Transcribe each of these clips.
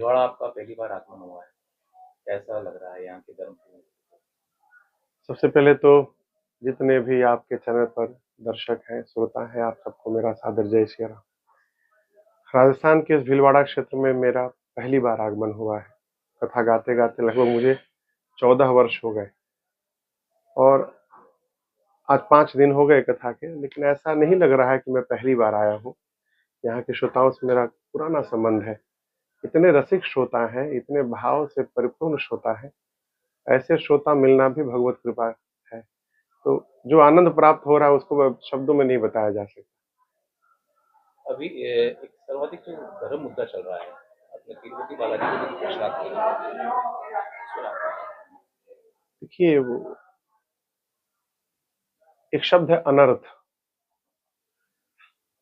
भीलवाड़ा आपका पहली बार आगमन हुआ है, कैसा लग रहा है यहाँ के धर्म की? सबसे पहले तो जितने भी आपके चैनल पर दर्शक हैं, श्रोता हैं, आप सबको मेरा सादर जय श्री राम। राजस्थान के इस भीलवाड़ा क्षेत्र में मेरा पहली बार आगमन हुआ है। कथा गाते गाते लगभग मुझे 14 वर्ष हो गए और आज 5 दिन हो गए कथा के, लेकिन ऐसा नहीं लग रहा है कि मैं पहली बार आया हूँ। यहाँ के श्रोताओं से मेरा पुराना संबंध है। इतने रसिक श्रोता हैं, इतने भाव से परिपूर्ण श्रोता है, ऐसे श्रोता मिलना भी भगवत कृपा है। तो जो आनंद प्राप्त हो रहा है उसको शब्दों में नहीं बताया जा सकता। अभी एक सर्वाधिक जो धर्म मुद्दा चल रहा है, अपने तिरुपति बालाजी को भी प्रसाद सुना। देखिए, वो एक शब्द है अनर्थ।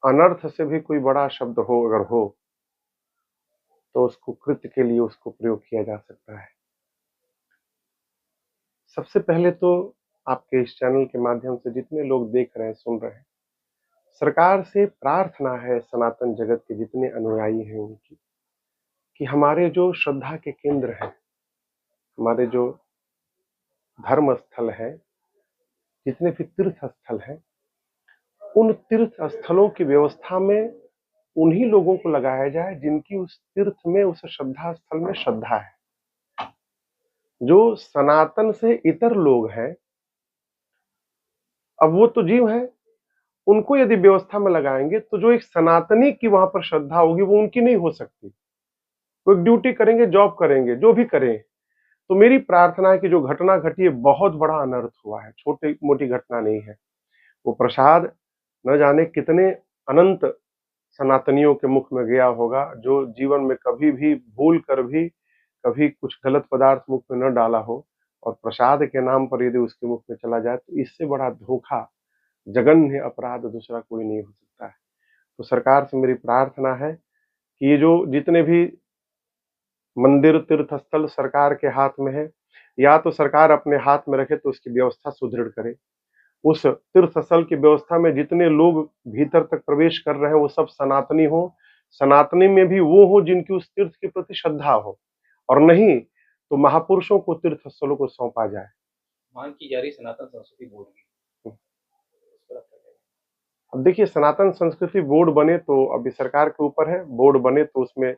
अनर्थ से भी कोई बड़ा शब्द हो अगर हो तो उसको कृत्य के लिए उसको प्रयोग किया जा सकता है। सबसे पहले तो आपके इस चैनल के माध्यम से जितने लोग देख रहे हैं, सुन रहे हैं, सरकार से प्रार्थना है, सनातन जगत के जितने अनुयायी हैं उनकी, कि हमारे जो श्रद्धा के केंद्र हैं, हमारे जो धर्म स्थल है, जितने भी तीर्थ स्थल हैं, उन तीर्थ स्थलों की व्यवस्था में उन्हीं लोगों को लगाया जाए जिनकी उस तीर्थ में, उस श्रद्धा स्थल में श्रद्धा है। जो सनातन से इतर लोग हैं, अब वो तो जीव है, उनको यदि व्यवस्था में लगाएंगे तो जो एक सनातनी की वहां पर श्रद्धा होगी वो उनकी नहीं हो सकती। वो एक ड्यूटी करेंगे, जॉब करेंगे, जो भी करें। तो मेरी प्रार्थना है कि जो घटना घटी है, बहुत बड़ा अनर्थ हुआ है, छोटी मोटी घटना नहीं है। वो प्रसाद न जाने कितने अनंत सनातनियों के मुख में गया होगा, जो जीवन में कभी भी भूल कर भी कभी कुछ गलत पदार्थ मुख में न डाला हो, और प्रसाद के नाम पर यदि उसके मुख में चला जाए तो इससे बड़ा धोखा, जघन्य अपराध दूसरा कोई नहीं हो सकता है। तो सरकार से मेरी प्रार्थना है कि ये जो जितने भी मंदिर तीर्थ स्थल सरकार के हाथ में है, या तो सरकार अपने हाथ में रखे तो उसकी व्यवस्था सुदृढ़ करे। उस तीर्थ स्थल की व्यवस्था में जितने लोग भीतर तक प्रवेश कर रहे हैं वो सब सनातनी हो, सनातनी में भी वो हो जिनकी उस तीर्थ के प्रति श्रद्धा हो, और नहीं तो महापुरुषों को तीर्थ स्थलों को सौंपा जाए। मांग की जा रही सनातन संस्कृति बोर्ड की, इस पर आपका क्या अब देखिए, सनातन संस्कृति बोर्ड बने तो अभी सरकार के ऊपर है, बोर्ड बने तो उसमें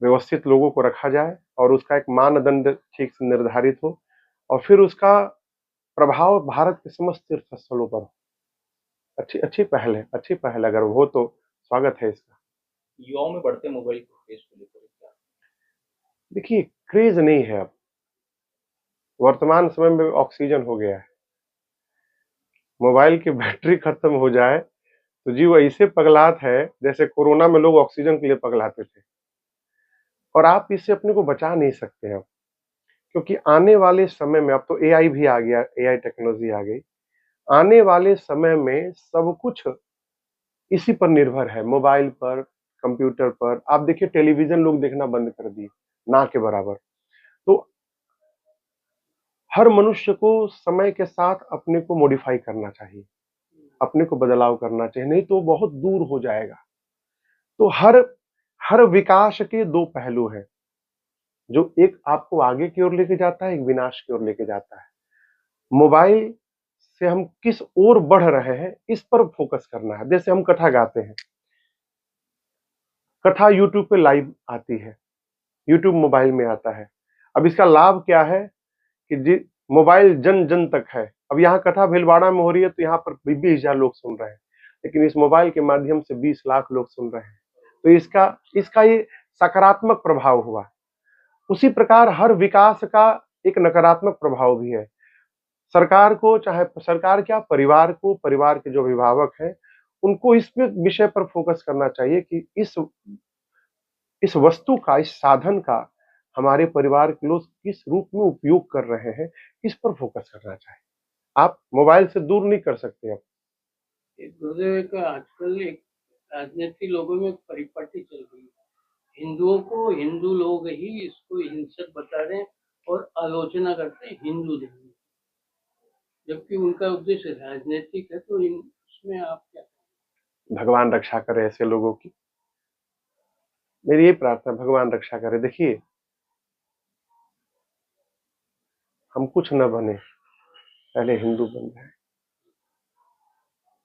व्यवस्थित लोगों को रखा जाए और उसका एक मानदंड ठीक से निर्धारित हो, और फिर उसका प्रभाव भारत के समस्त तीर्थ स्थलों पर हो। अच्छी अच्छी पहल है, अच्छी पहल अगर हो तो स्वागत है इसका। है? युवाओं में बढ़ते मोबाइल क्रेज को लेकर क्या? देखिए, क्रेज नहीं है अब, वर्तमान समय में ऑक्सीजन हो गया है। मोबाइल की बैटरी खत्म हो जाए तो जीव ऐसे पगलात है जैसे कोरोना में लोग ऑक्सीजन के लिए पगलाते थे, और आप इससे अपने को बचा नहीं सकते अब, क्योंकि आने वाले समय में अब तो एआई भी आ गया, एआई टेक्नोलॉजी आ गई। आने वाले समय में सब कुछ इसी पर निर्भर है, मोबाइल पर, कंप्यूटर पर। आप देखिए, टेलीविजन लोग देखना बंद कर दिए, ना के बराबर। तो हर मनुष्य को समय के साथ अपने को मॉडिफाई करना चाहिए, अपने को बदलाव करना चाहिए, नहीं तो बहुत दूर हो जाएगा। तो हर हर विकास के दो पहलू हैं, जो एक आपको आगे की ओर लेके जाता है, एक विनाश की ओर लेके जाता है। मोबाइल से हम किस ओर बढ़ रहे हैं इस पर फोकस करना है। जैसे हम कथा गाते हैं, कथा यूट्यूब पे लाइव आती है, यूट्यूब मोबाइल में आता है। अब इसका लाभ क्या है कि मोबाइल जन जन तक है। अब यहाँ कथा भीलवाड़ा में हो रही है तो यहाँ पर 20,000 लोग सुन रहे हैं, लेकिन इस मोबाइल के माध्यम से 20 लाख लोग सुन रहे हैं। तो इसका इसका ये सकारात्मक प्रभाव हुआ। उसी प्रकार हर विकास का एक नकारात्मक प्रभाव भी है। सरकार को, चाहे सरकार क्या, परिवार को, परिवार के जो अभिभावक हैं उनको इस विषय पर फोकस करना चाहिए कि इस वस्तु का, इस साधन का हमारे परिवार के लोग किस रूप में उपयोग कर रहे हैं, इस पर फोकस करना चाहिए। आप मोबाइल से दूर नहीं कर सकते। अब गुरुदेव, एक आजकल एक राजनीति लोगों में परिपाटी चल रही है। हिंदुओं को हिंदू लोग ही इसको हिंसक बता रहे हैं और आलोचना करते हैं हिंदू धर्म, जबकि उनका उद्देश्य राजनीतिक है। तो इसमें आप क्या? भगवान रक्षा करे ऐसे लोगों की। मेरी ये प्रार्थना, भगवान रक्षा करे। देखिए, हम कुछ न बने, पहले हिंदू बन जाए।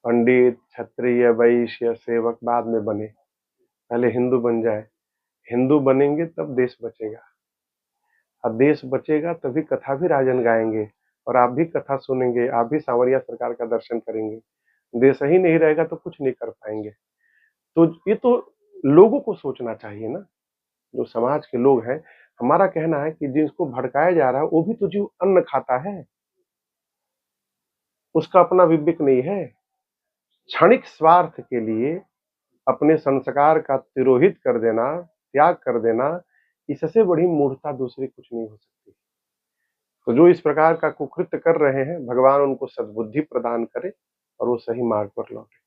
पंडित, क्षत्रिय, वैश्य, सेवक बाद में बने, पहले हिंदू बन जाए। हिंदू बनेंगे तब देश बचेगा, और देश बचेगा तभी कथा भी राजन गाएंगे, और आप भी कथा सुनेंगे, आप भी सांवरिया सरकार का दर्शन करेंगे। देश ही नहीं रहेगा तो कुछ नहीं कर पाएंगे। तो ये तो लोगों को सोचना चाहिए ना, जो समाज के लोग हैं। हमारा कहना है कि जिसको भड़काया जा रहा है वो भी तो जीव अन्न खाता है, उसका अपना विवेक नहीं है। क्षणिक स्वार्थ के लिए अपने संस्कार का तिरोहित कर देना, त्याग कर देना, इससे बड़ी मूर्खता दूसरी कुछ नहीं हो सकती। तो जो इस प्रकार का कुकृत्य कर रहे हैं, भगवान उनको सद्बुद्धि प्रदान करे और वो सही मार्ग पर लौटे।